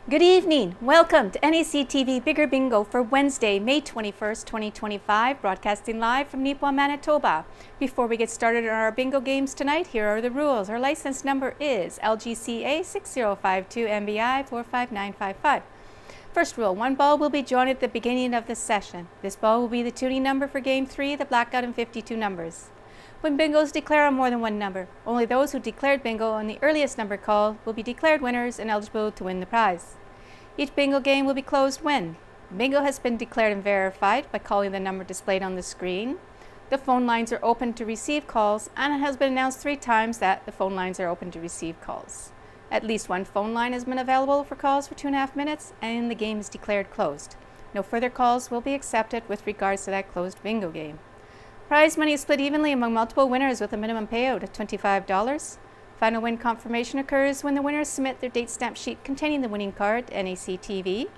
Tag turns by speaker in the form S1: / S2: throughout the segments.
S1: Good evening. Welcome to NACTV Bigger Bingo for Wednesday, May 21st, 2025, broadcasting live from Nipawin, Manitoba. Before we get started on our bingo games tonight, here are the rules. Our license number is LGCA 6052 MBI 45955. First rule, one ball will be drawn at the beginning of the session. This ball will be the tuning number for Game 3, the blackout and 52 numbers. When bingos declare on more than one number, only those who declared bingo on the earliest number called will be declared winners and eligible to win the prize. Each bingo game will be closed when bingo has been declared and verified by calling the number displayed on the screen. The phone lines are open to receive calls, and it has been announced 3 times that the phone lines are open to receive calls. At least one phone line has been available for calls for 2.5 minutes, and the game is declared closed. No further calls will be accepted with regards to that closed bingo game. Prize money is split evenly among multiple winners with a minimum payout of $25. Final win confirmation occurs when the winners submit their date stamp sheet containing the winning card to NACTV.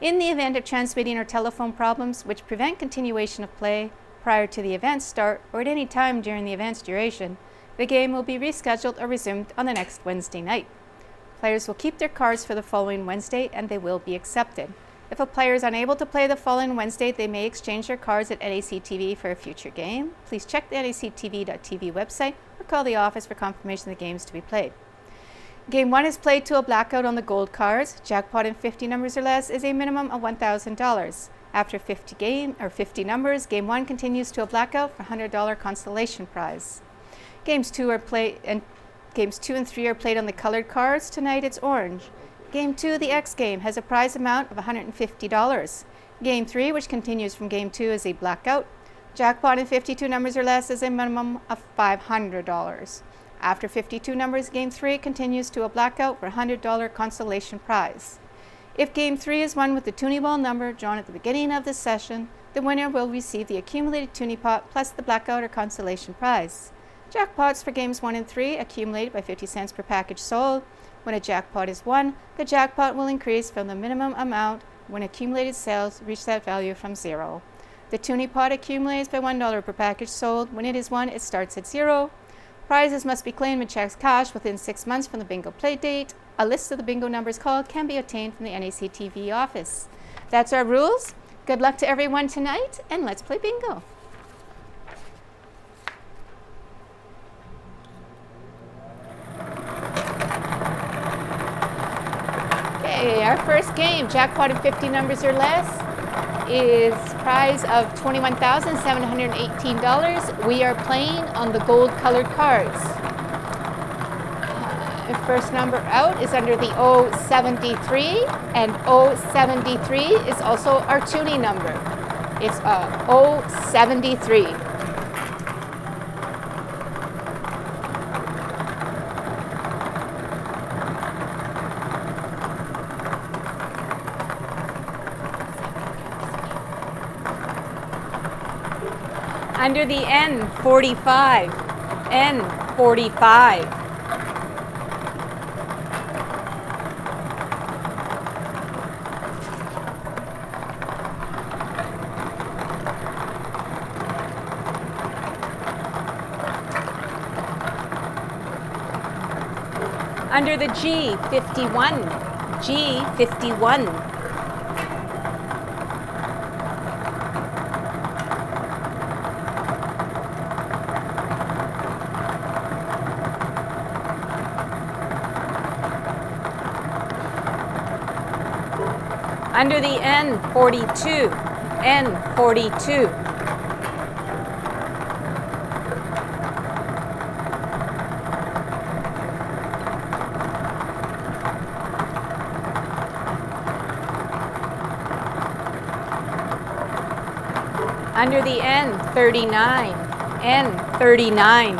S1: In the event of transmitting or telephone problems which prevent continuation of play prior to the event's start or at any time during the event's duration, the game will be rescheduled or resumed on the next Wednesday night. Players will keep their cards for the following Wednesday and they will be accepted. If a player is unable to play the following Wednesday, they may exchange their cards at NACTV for a future game. Please check the NACTV.tv website or call the office for confirmation of the games to be played. Game 1 is played to a blackout on the gold cards. Jackpot in 50 numbers or less is a minimum of $1,000. After 50 numbers, Game 1 continues to a blackout for $100 consolation prize. Games 2 and 3 are played on the colored cards. Tonight it's orange. Game 2, the X game, has a prize amount of $150. Game 3, which continues from Game 2, is a blackout. Jackpot in 52 numbers or less is a minimum of $500. After 52 numbers, Game 3 continues to a blackout for a $100 consolation prize. If Game 3 is won with the toonie ball number drawn at the beginning of the session, the winner will receive the accumulated toonie pot plus the blackout or consolation prize. Jackpots for Games 1 and 3 accumulated by 50 cents per package sold. When a jackpot is won, the jackpot will increase from the minimum amount when accumulated sales reach that value from 0. The toonie pot accumulates by $1 per package sold. When it is won, it starts at 0. Prizes must be claimed with checks cashed within 6 months from the bingo play date. A list of the bingo numbers called can be obtained from the NACTV office. That's our rules. Good luck to everyone tonight, and let's play bingo. Our first game, jackpot in 50 numbers or less, is prize of $21,718. We are playing on the gold colored cards. First number out is under the 073, and 073 is also our tuning number. It's 073. Under the N45, N45. Under the G51, G51. Under the N42, N42. Under the N39, N39.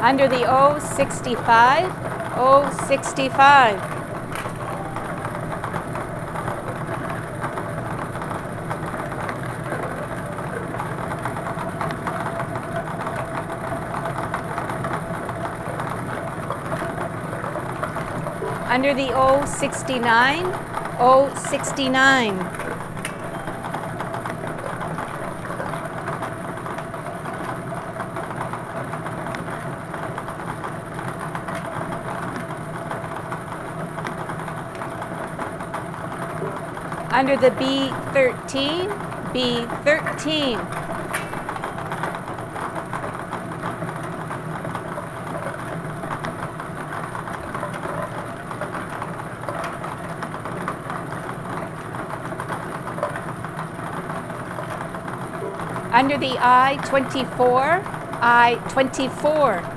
S1: Under the 065, 065. Under the O69, O69. Under the B13, B13. Under the I-24, I-24.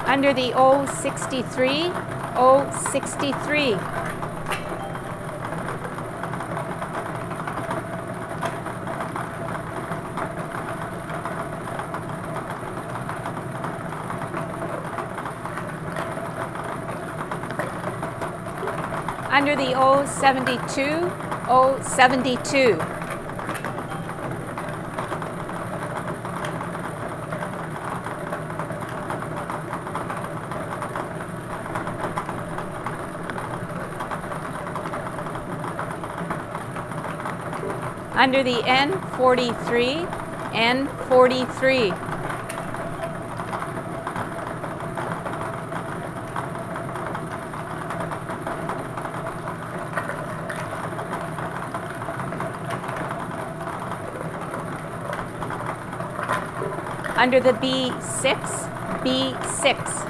S1: Under the O63, O63. Under the O72, O72. Under the N43, N43. Under the B6, B6.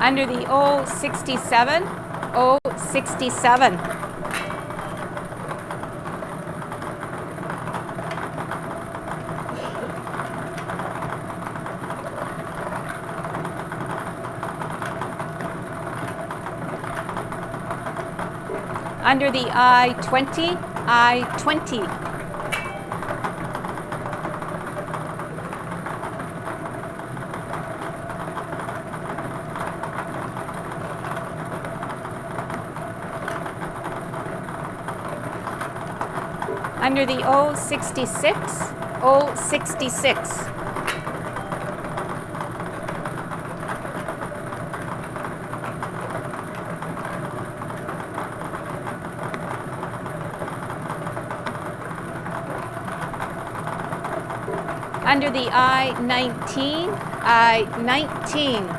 S1: Under the O67, O67. Under the I-20, I-20. Under the O66, O66. Under the I-19, I-19.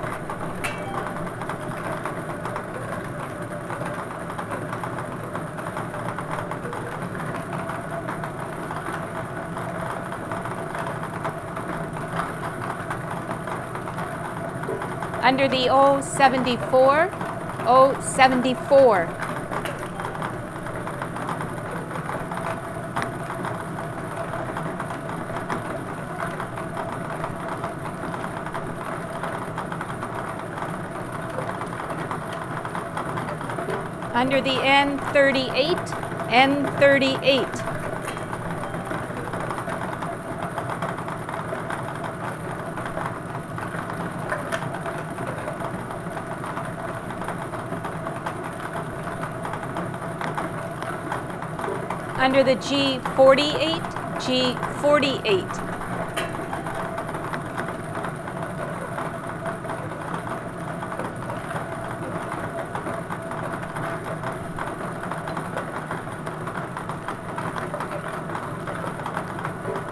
S1: Under the O74, O74. Under the N38, N38. Under the G48, G48.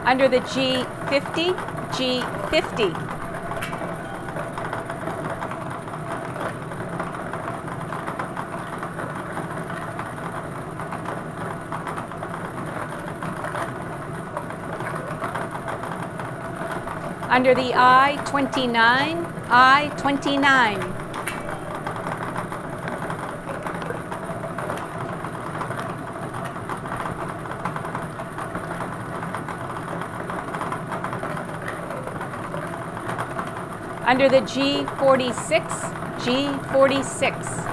S1: Under the G50, G50. Under the I-29, I-29. Under the G46, G46.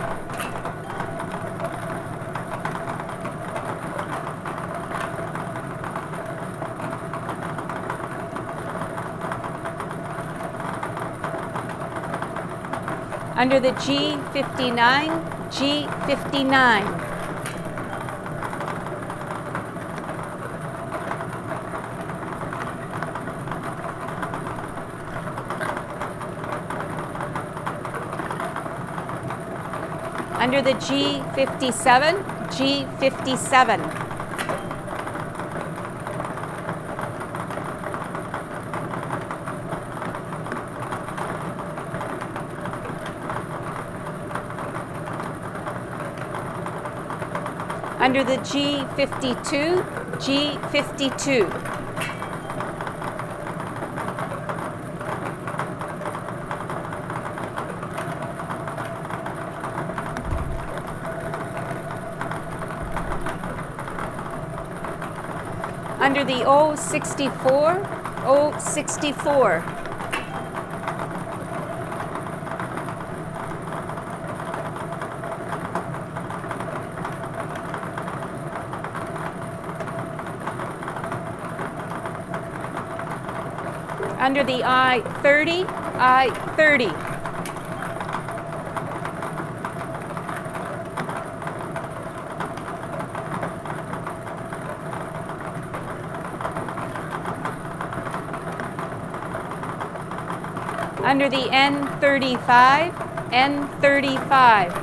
S1: Under the G59, G59. Under the G57, G57. Under the G52, G52. Under the O64, O64. Under the I30, I30. Under the N35, N35.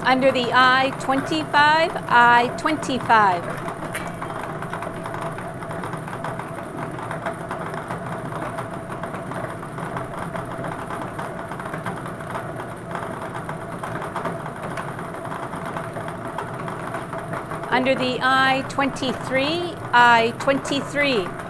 S1: Under the I25, I25. Under the I23, I23.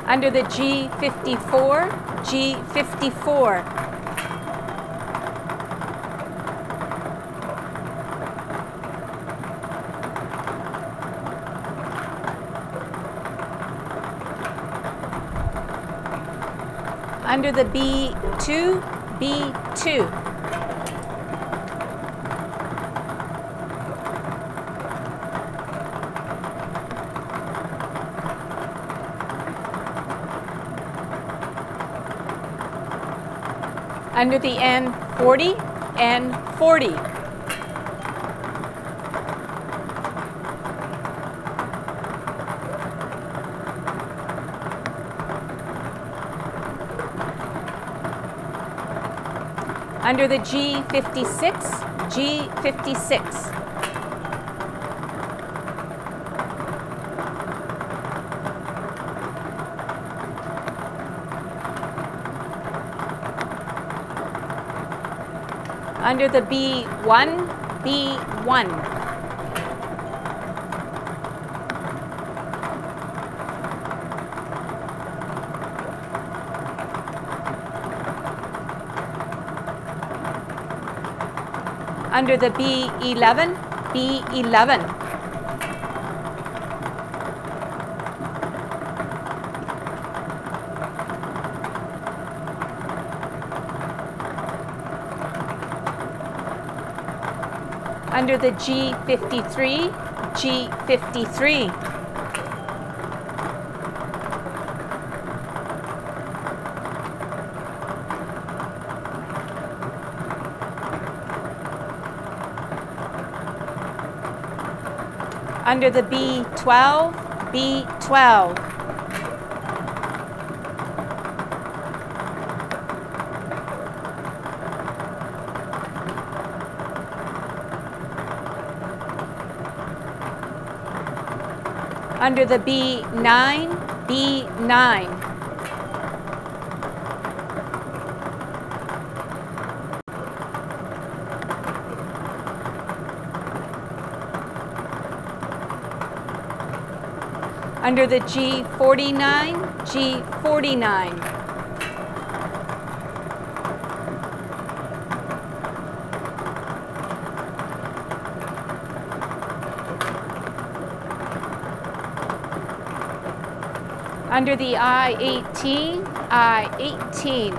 S1: Under the G54, G54. Under the B2, B2. Under the N40, N40. Under the G56, G56. Under the B1, B1. Under the B11, B11. Under the G53, G53. Under the B12, B12. Under the B9, B9. Under the G49, G49. Under the I-18, I-18.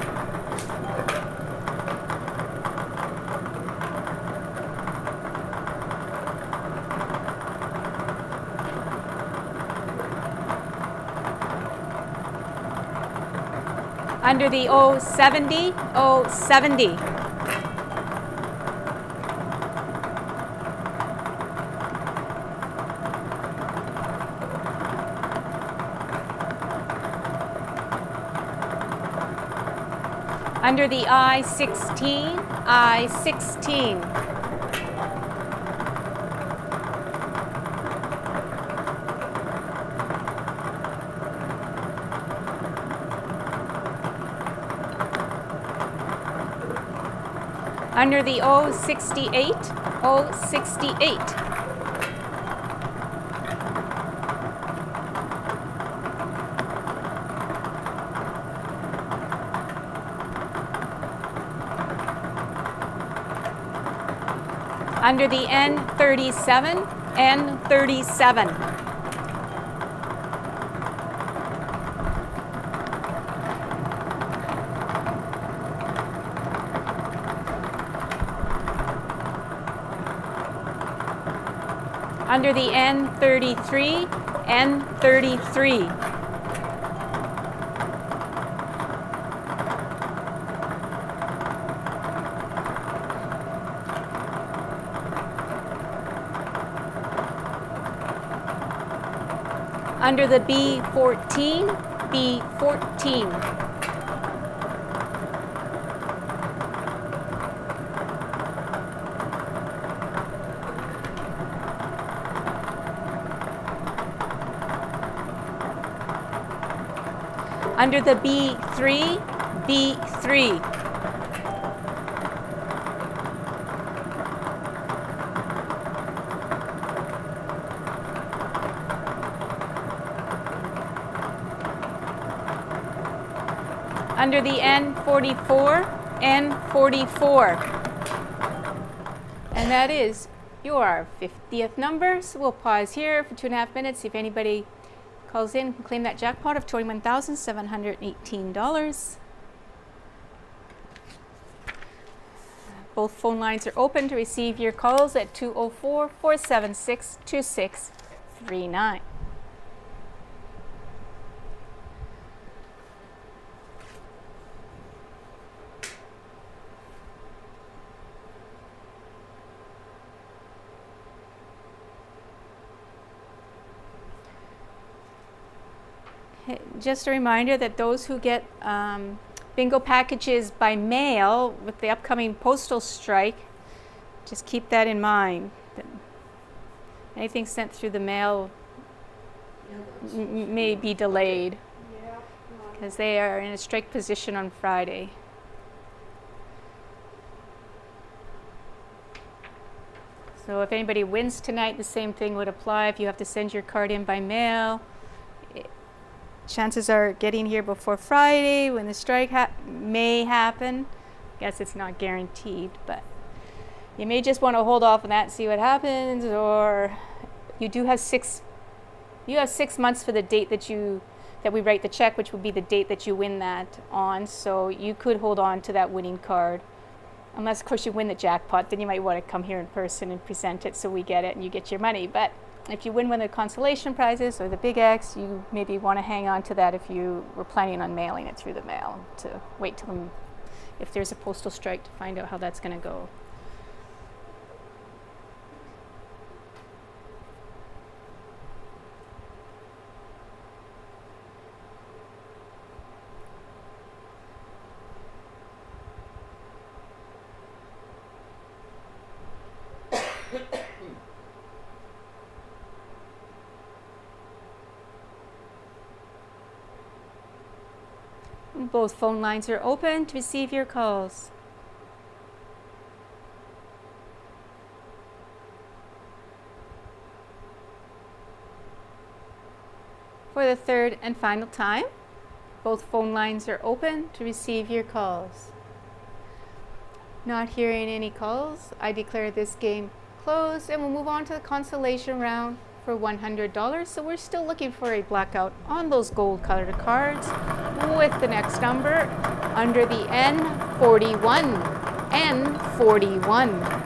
S1: Under the O-70, O-70. Under the I-16, I-16. Under the O-68, O-68. Under the N-37, N-37. Under the N-33, N-33. Under the B-14, B-14. Under the B-3, B-3. Under the N-44, N-44. And that is your 50th number. So we'll pause here for 2.5 minutes. If anybody calls in, can claim that jackpot of $21,718. Both phone lines are open to receive your calls at 204-476-2639. Just a reminder that those who get bingo packages by mail with the upcoming postal strike, just keep that in mind. That anything sent through the mail may be delayed because they are in a strike position on Friday. So if anybody wins tonight, the same thing would apply. If you have to send your card in by mail, chances are getting here before Friday when the strike may happen. I guess it's not guaranteed, but you may just want to hold off on that and see what happens, or you do have 6 months for the date that we write the check, which would be the date that you win that on. So you could hold on to that winning card. Unless of course you win the jackpot, then you might want to come here in person and present it so we get it and you get your money. But if you win one of the consolation prizes or the big X, you maybe want to hang on to that if you were planning on mailing it through the mail, to wait till if there's a postal strike to find out how that's going to go. Both phone lines are open to receive your calls. For the third and final time, both phone lines are open to receive your calls. Not hearing any calls, I declare this game closed, and we'll move on to the consolation round for $100. So we're still looking for a blackout on those gold colored cards with the next number under the N41. N41.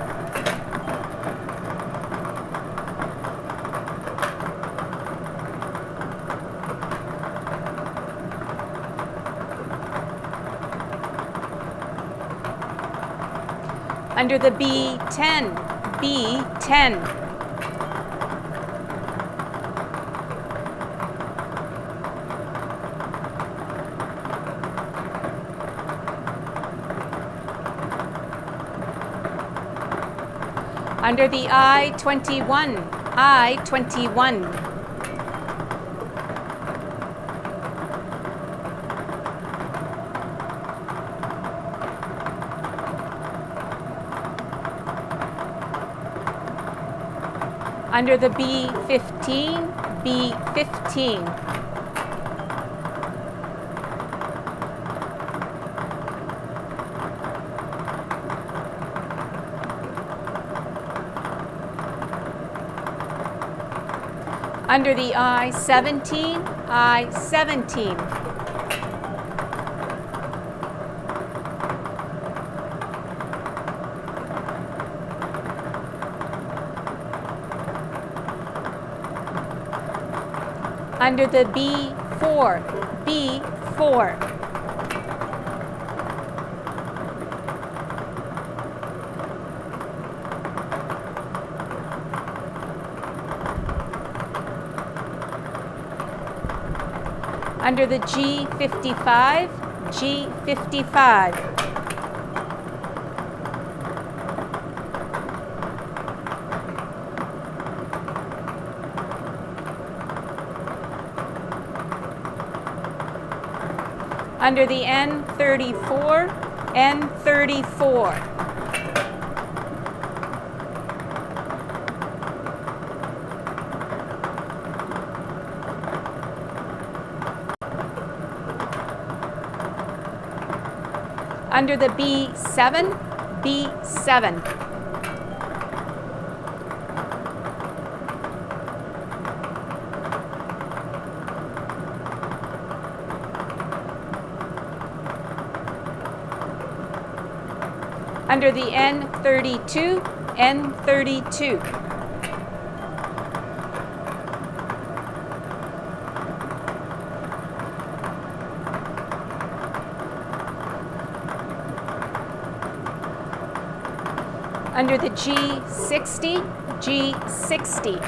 S1: Under the B10, B10. Under the I21, I21. Under the B15, B15. Under the I17, I17. Under the B4, B4. Under the G55, G55. Under the N34, N34. Under the B7, B7. Under the N32, N32. Under the G60, G60.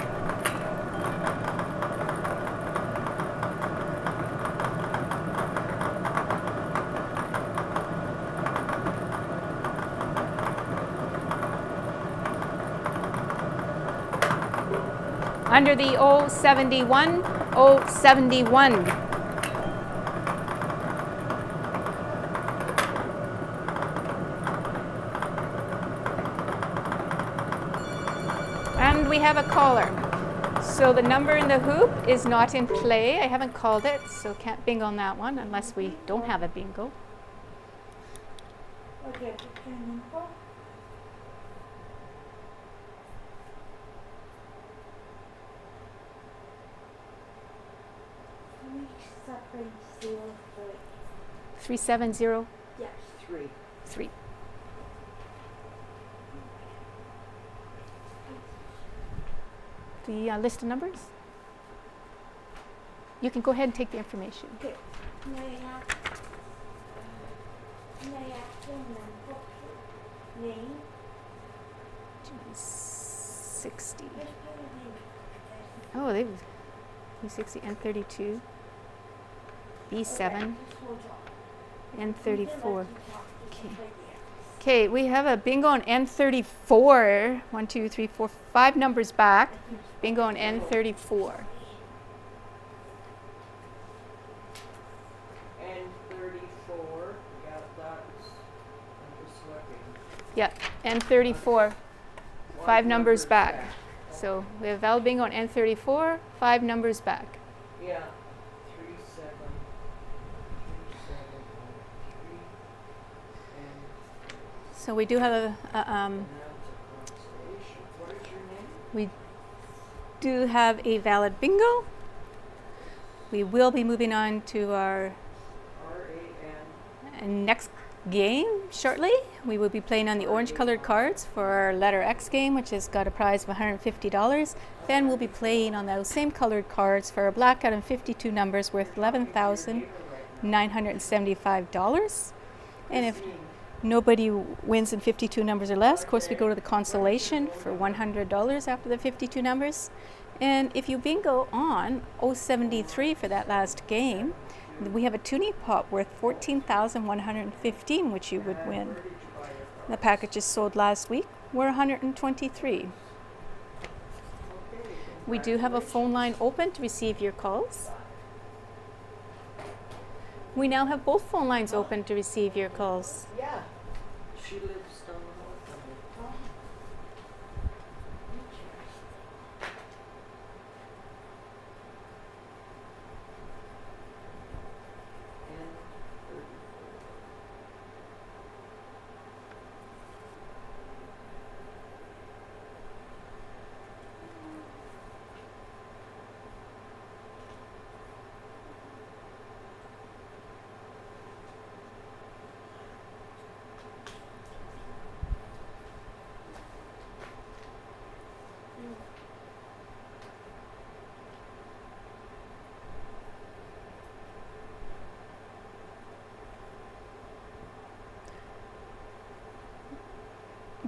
S1: Under the O71, O71. And we have a caller. So the number in the hoop is not in play. I haven't called it, so can't bingo on that one unless we don't have a bingo.
S2: Okay, Three.
S1: 370.
S2: Yes, three.
S1: 3. The list of numbers? You can go ahead and take the information.
S2: Okay. Name.
S1: 60. Oh, they've B60 and 32. B7 and 34. Okay. Okay, we have a bingo on N34. 1, 2, 3, 4, 5 numbers back. Bingo on N34.
S2: N34. Yeah, that's. I'm just looking.
S1: Yeah, N34. 5 numbers back. So we have valid bingo on N34. 5 numbers back.
S2: Yeah. 3, 7, 3, and
S1: So we do have
S2: now it's a constellation. What is your name?
S1: do have a valid bingo. We will be moving on to our
S2: RAN.
S1: next game shortly. We will be playing on the orange colored cards for our letter X game, which has got a prize of $150. Then we'll be playing on those same colored cards for a blackout and 52 numbers worth $11,975. And if nobody wins in 52 numbers or less, of course we go to the consolation for $100 after the 52 numbers. And if you bingo on 073 for that last game, we have a toonie pop worth $14,115, which you would win. The packages sold last week were $123. We do have a phone line open to receive your calls. We now have both phone lines open to receive your calls.
S2: Yeah. She lives down the road from me. And 34.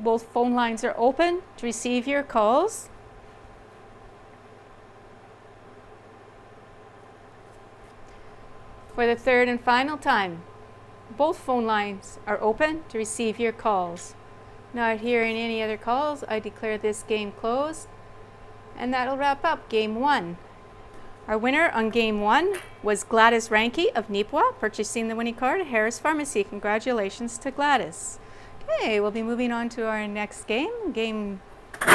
S1: Both phone lines are open to receive your calls. For the third and final time, both phone lines are open to receive your calls. Not hearing any other calls, I declare this game closed. And that'll wrap up Game 1. Our winner on Game 1 was Gladys Ranke of Nipwa, purchasing the winning card at Harris Pharmacy. Congratulations to Gladys. Okay, we'll be moving on to our next game. Game 2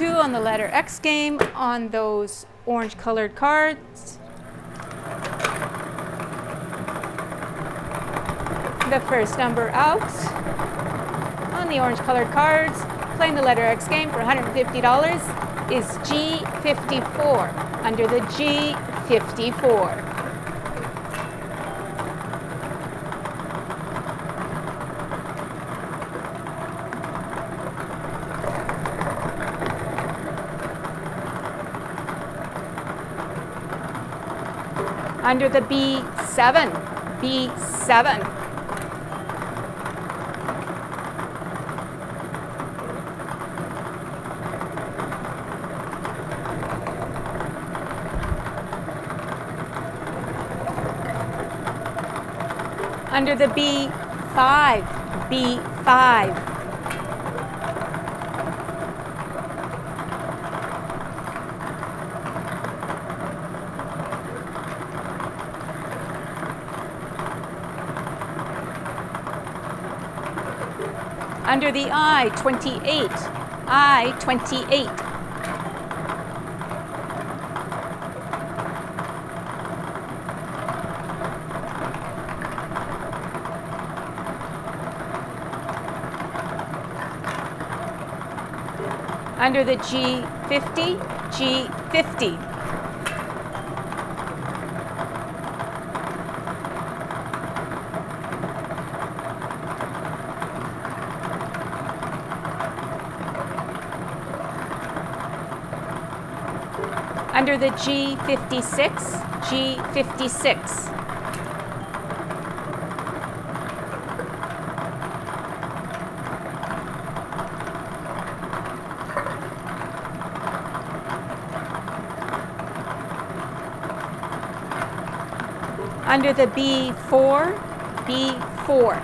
S1: on the letter X game on those orange colored cards. The first number out on the orange colored cards, playing the letter X game for $150 is G54, under the G54. Under the B7, B7. Under the B5, B5. Under the I-28, I-28. Under the G50, G50. Under the G56, G56. Under the B4, B4.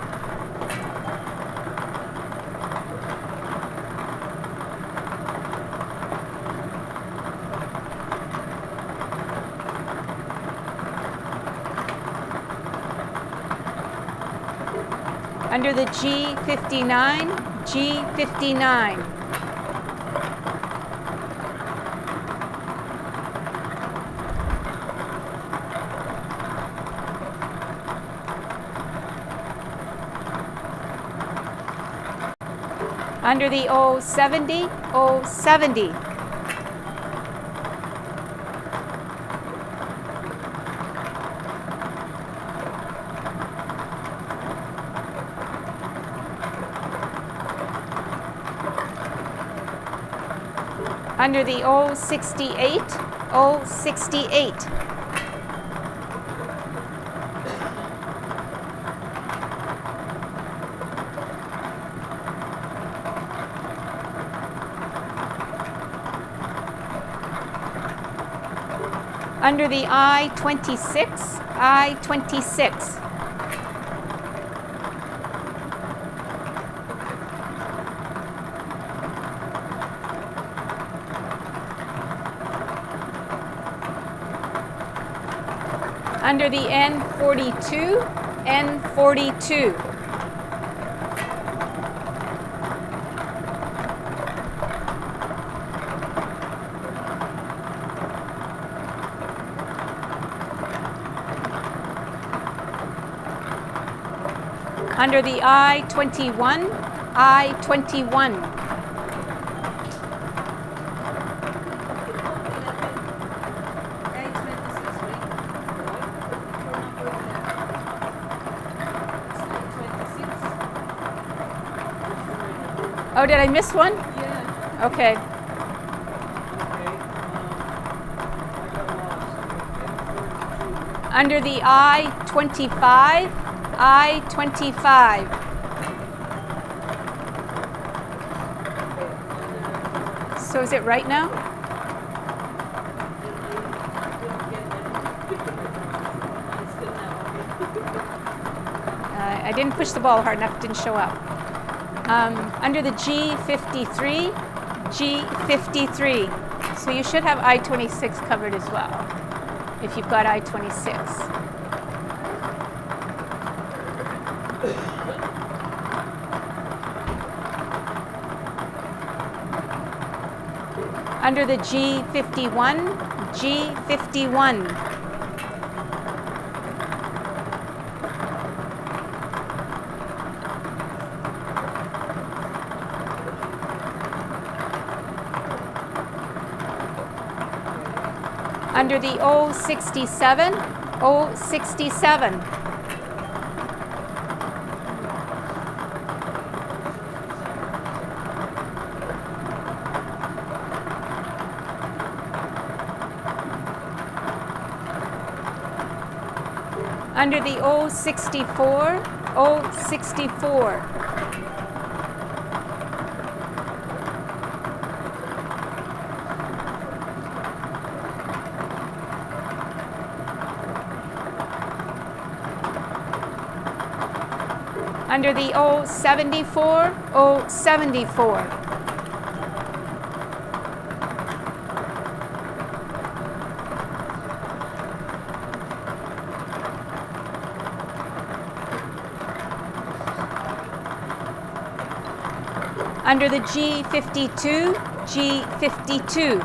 S1: Under the G59, G59. Under the O70, O70. Under the O68, O68. Under the I-26, I-26. Under the N42, N42. Under the I-21, I-21. Oh, did I miss one?
S2: Yeah.
S1: Okay.
S2: Okay. I got lost.
S1: Under the I-25, I-25. So is it right now? I didn't push the ball hard enough, it didn't show up. Under the G53, G53. So you should have I-26 covered as well, if you've got I-26. Under the G51, G51. Under the O67, O67. Under the O64, O64. Under the O74, O74. Under the G52, G52.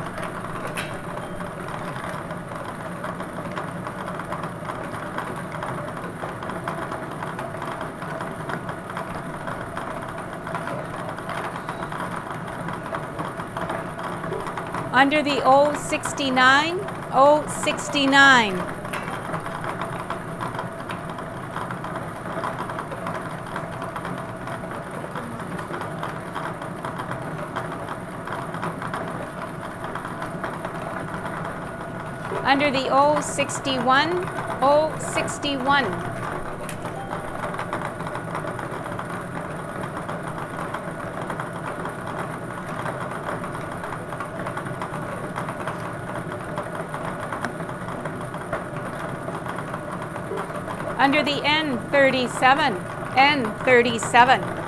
S1: Under the O69, O69. Under the O61, O61. Under the N37, N37.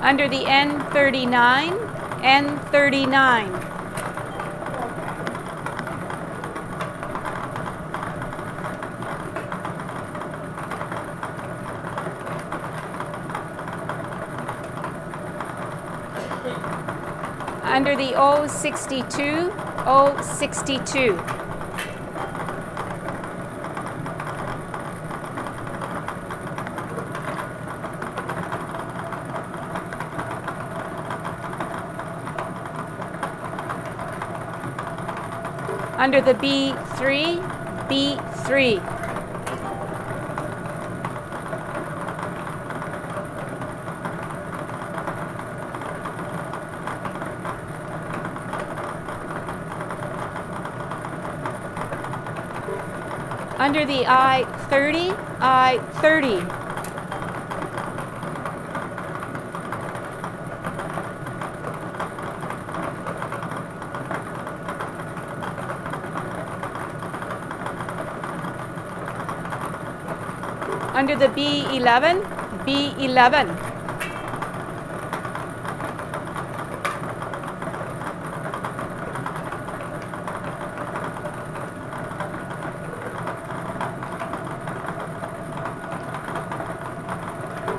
S1: Under the N39, N39. Under the O62, O62. Under the B3, B3. Under the I30, I30. Under the B11, B11.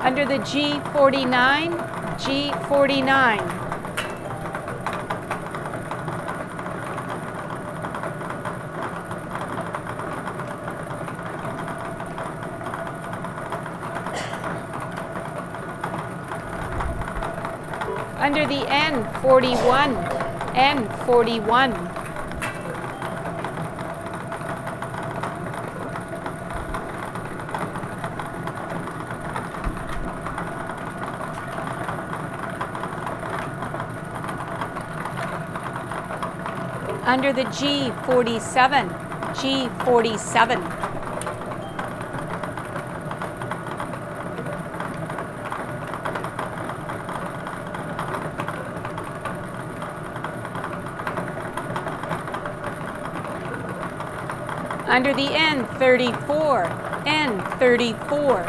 S1: Under the G49, G49. Under the N41, N41. Under the G47, G47. Under the N34, N34.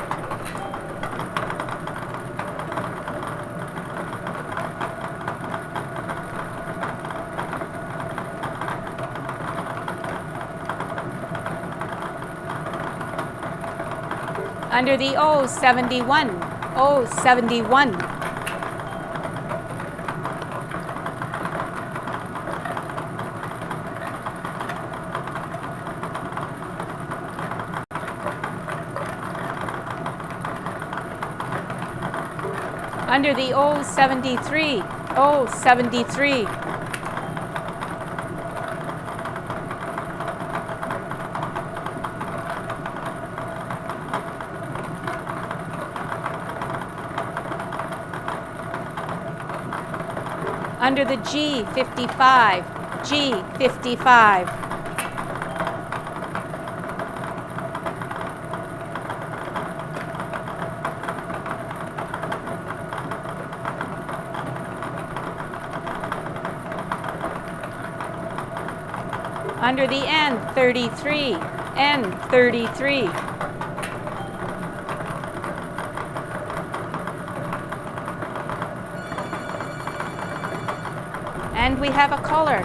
S1: Under the O71, O71. Under the O73, O73. Under the G55, G55. Under the N33, N33. And we have a caller.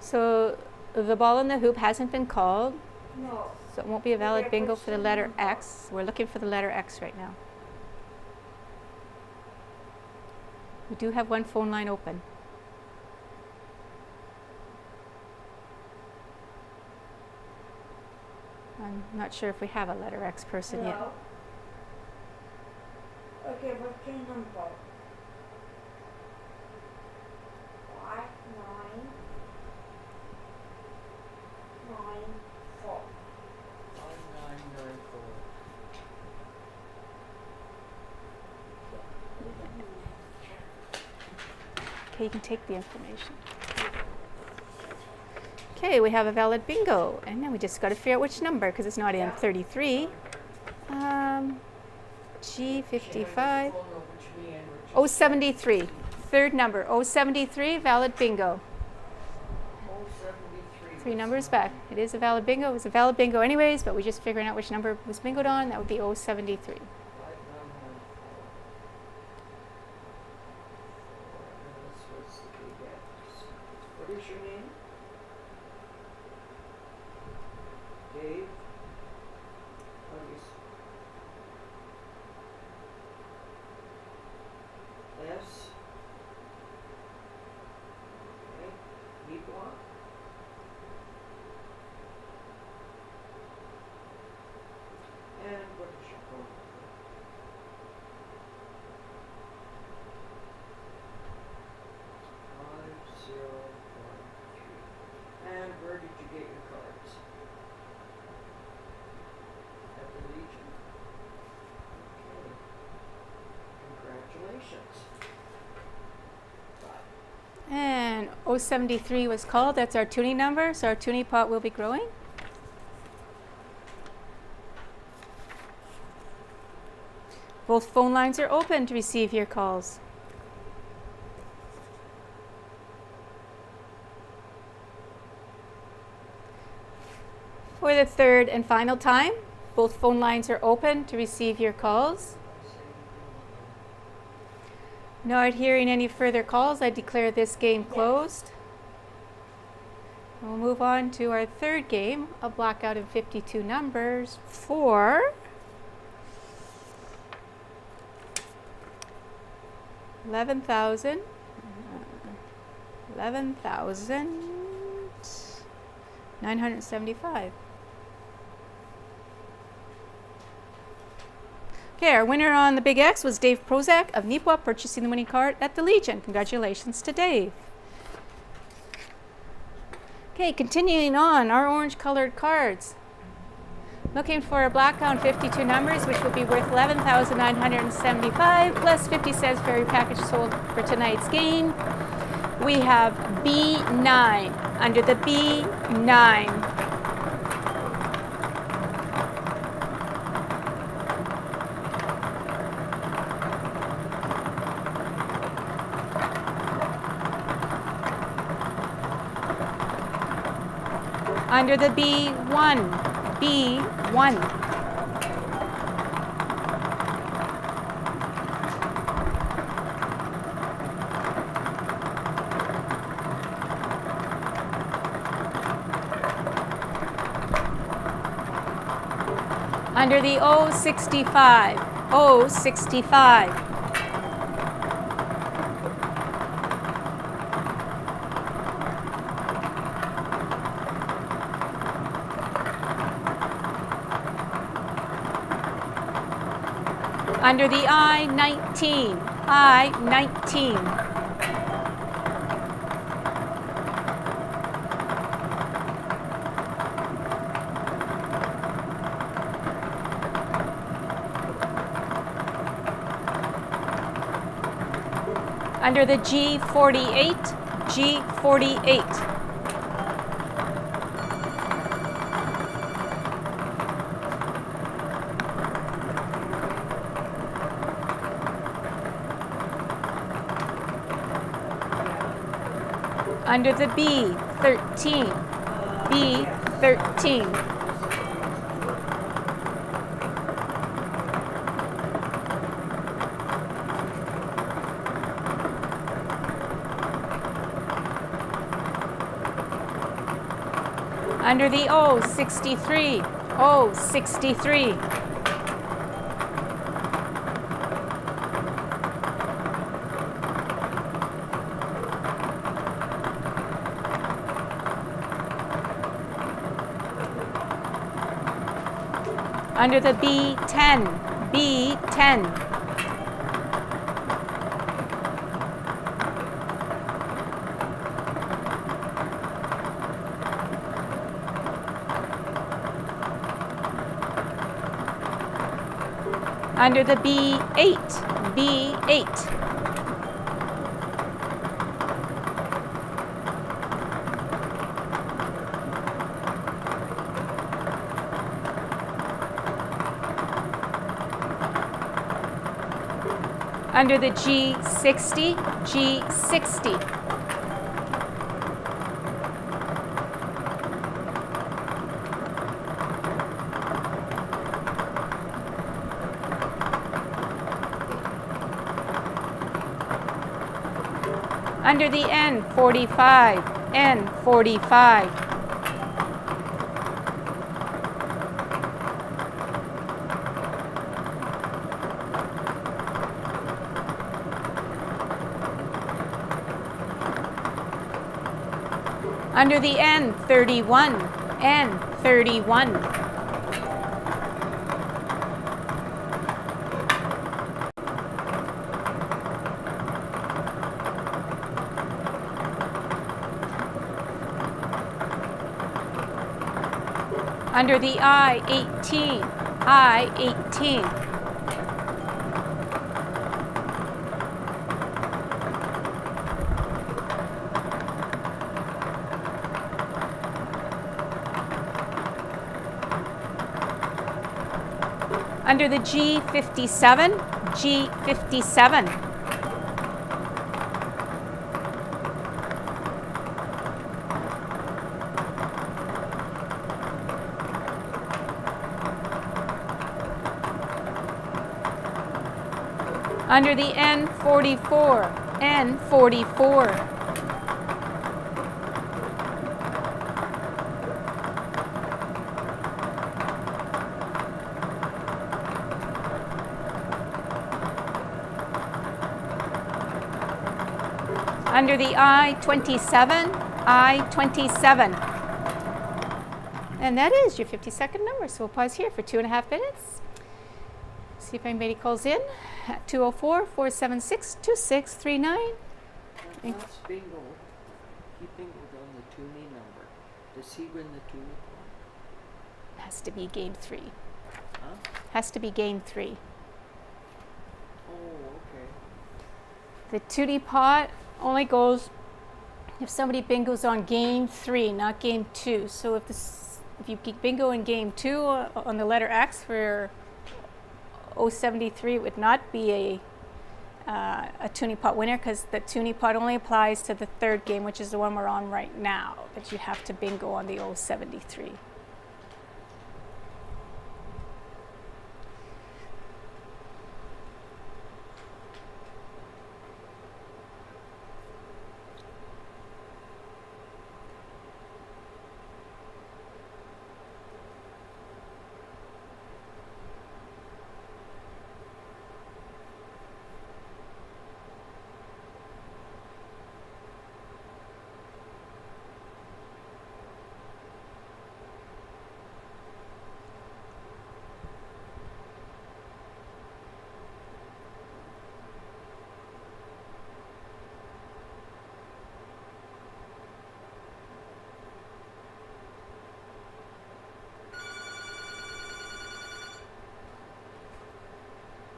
S1: So the ball in the hoop hasn't been called.
S3: No.
S1: So it won't be a valid bingo for the letter X. We're looking for the letter X right now. We do have one phone line open. I'm not sure if we have a letter X person yet.
S3: Hello? Okay, what's your number? 5994.
S2: 5994.
S1: Okay, you can take the information. Okay, we have a valid bingo. And then we just got to figure out which number because it's not in 33. G55. 073. Third number, 073, valid bingo.
S2: 073.
S1: Three numbers back. It is a valid bingo. It was a valid bingo anyways, but we're just figuring out which number was bingoed on. That would be 073.
S2: 5994. What's the big X? What is your name? Dave? How do you S? Okay. Nicola? And what is your phone number?
S1: 073 was called. That's our tuning number, so our tuning pot will be growing. Both phone lines are open to receive your calls. For the third and final time, both phone lines are open to receive your calls. Not hearing any further calls, I declare this game closed. We'll move on to our third game, a blackout in 52 numbers for 11,975. Okay, our winner on the Big X was Dave Prozac of Nipwa, purchasing the winning card at the Legion. Congratulations to Dave. Okay, continuing on, our orange colored cards. Looking for a blackout 52 numbers, which will be worth 11,975 plus 50 cents for every package sold for tonight's game. We have B9. Under the B9. Under the B1. B1. Under the O65. O65. Under the I-19, I-19. Under the G48, G48. Under the B13, B13. Under the O63, O63. Under the B10, B10. Under the B8, B8. Under the G60, G60. Under the N45, N45. Under the N31, N31. Under the I-18, I-18. Under the G57, G57. Under the N44, N44. Under the I-27, I-27. And that is your 50-second number. So we'll pause here for 2.5 minutes. See if anybody calls in at 204-476-2639.
S2: Last bingo, he bingoed on the Toomey number. Does he win the Toomey point?
S1: Has to be game 3.
S2: Huh?
S1: Has to be game 3.
S2: Oh, okay.
S1: The Tootie pot only goes if somebody bingos on game 3, not game 2. So if you bingo in game 2 on the letter X for 073, it would not be a Toonie pot winner, because the Toonie pot only applies to the third game, which is the one we're on right now. But you have to bingo on the 073.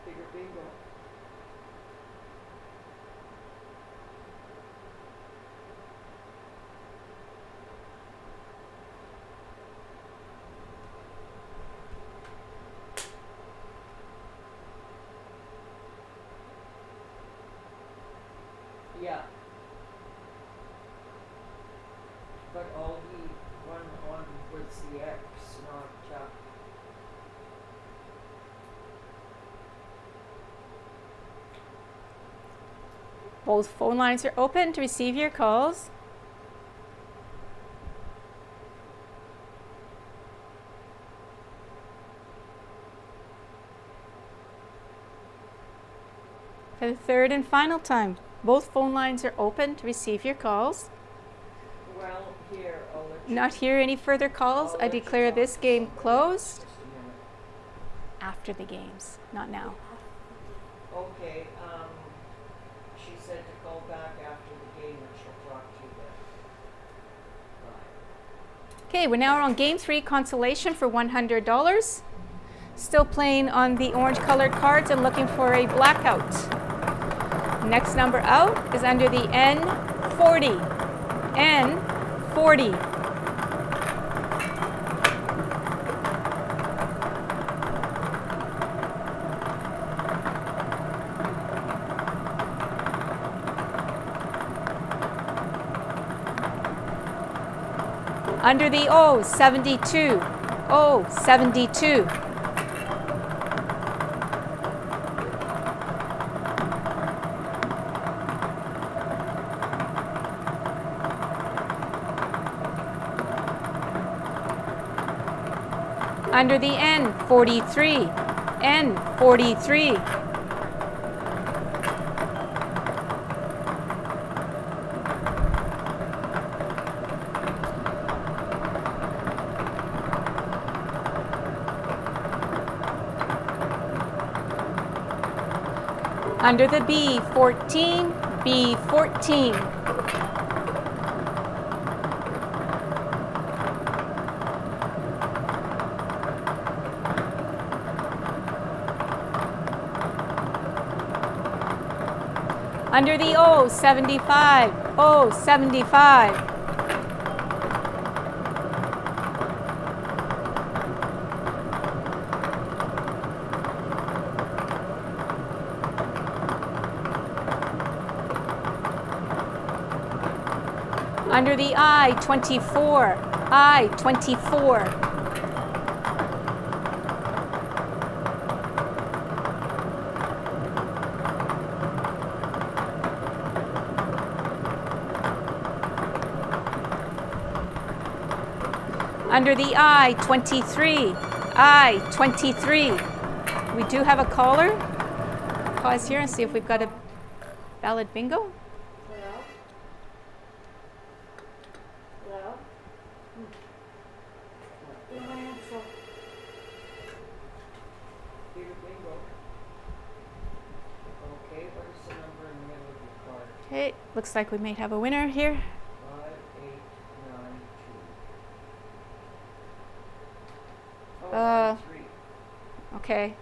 S2: Bigger bingo. Yeah. But all he won on was the X, not
S1: Both phone lines are open to receive your calls. For the third and final time, both phone lines are open to receive your calls.
S2: Well, here, I'll let you.
S1: Not hear any further calls.
S2: I'll
S1: I
S2: let you
S1: declare
S2: talk
S1: this
S2: to
S1: game
S2: somebody
S1: closed.
S2: Just a minute.
S1: After the games, not now.
S2: Okay, she said to call back after the game and she'll talk to you then. Bye.
S1: Okay, we're now on game 3, consolation for $100. Still playing on the orange colored cards and looking for a blackout. Next number out is under the N40. N40. Under the O72. O72. Under the N43. N43. Under the B14, B14. Under the O75, O75. Under the I, 24. I, 24. Under the I, 23. I, 23. We do have a caller. Pause here and see if we've got a valid bingo.
S3: Hello? Hello? Yung answer.
S2: Bigger bingo. Okay, what is the number in the middle of your card?
S1: Okay, looks like we may have a winner here.
S2: 5892. Oh, 3.
S1: Okay.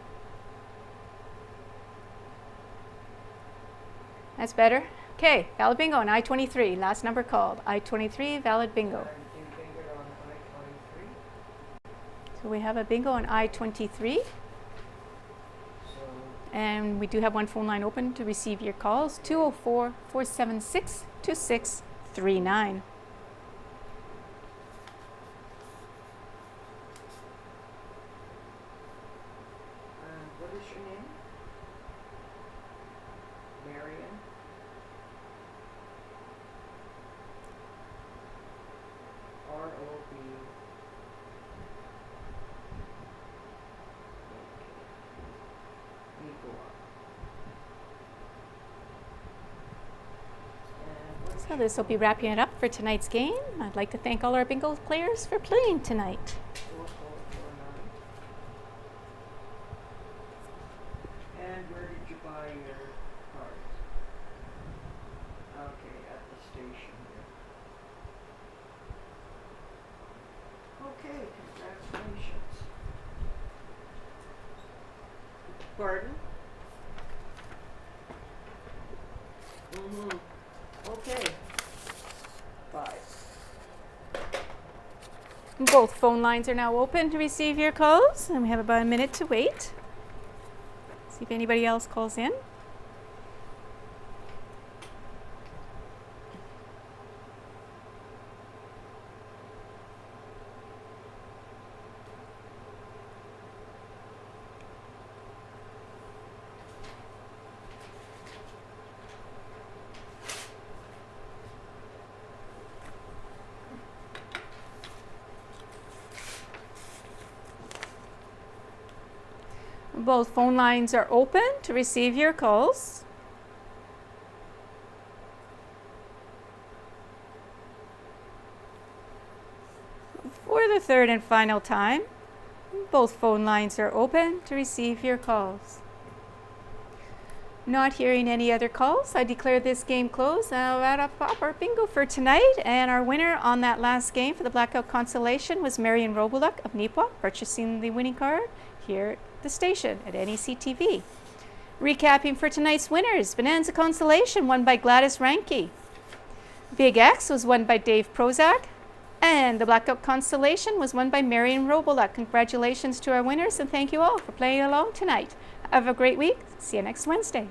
S1: That's better. Okay, valid bingo on I-23. Last number called. I-23, valid bingo.
S2: And you bingoed on I-23.
S1: So we have a bingo on I-23.
S2: So
S1: And we do have one phone line open to receive your calls. 204-476-2639.
S2: what is your name? Marion? R-O-B.
S1: So this will be wrapping it up for tonight's game. I'd like to thank all our bingo players for playing tonight.
S2: 4449. And where did you buy your cards? Okay, at the station here. Okay, congratulations. Pardon? Mm-hmm. Okay. 5.
S1: Both phone lines are now open to receive your calls, and we have about a minute to wait. See if anybody else calls in. Both phone lines are open to receive your calls. For the third and final time, both phone lines are open to receive your calls. Not hearing any other calls, I declare this game closed. I'll wrap up our bingo for tonight, and our winner on that last game for the Blackout Constellation was Marion Robuluk of Neepawa, purchasing the winning card here at the station at NACTV. Recapping for tonight's winners, Bonanza Constellation won by Gladys Ranke. Big X was won by Dave Prozac. And the Blackout Constellation was won by Marion Robuluk. Congratulations to our winners, and thank you all for playing along tonight. Have a great week. See you next Wednesday.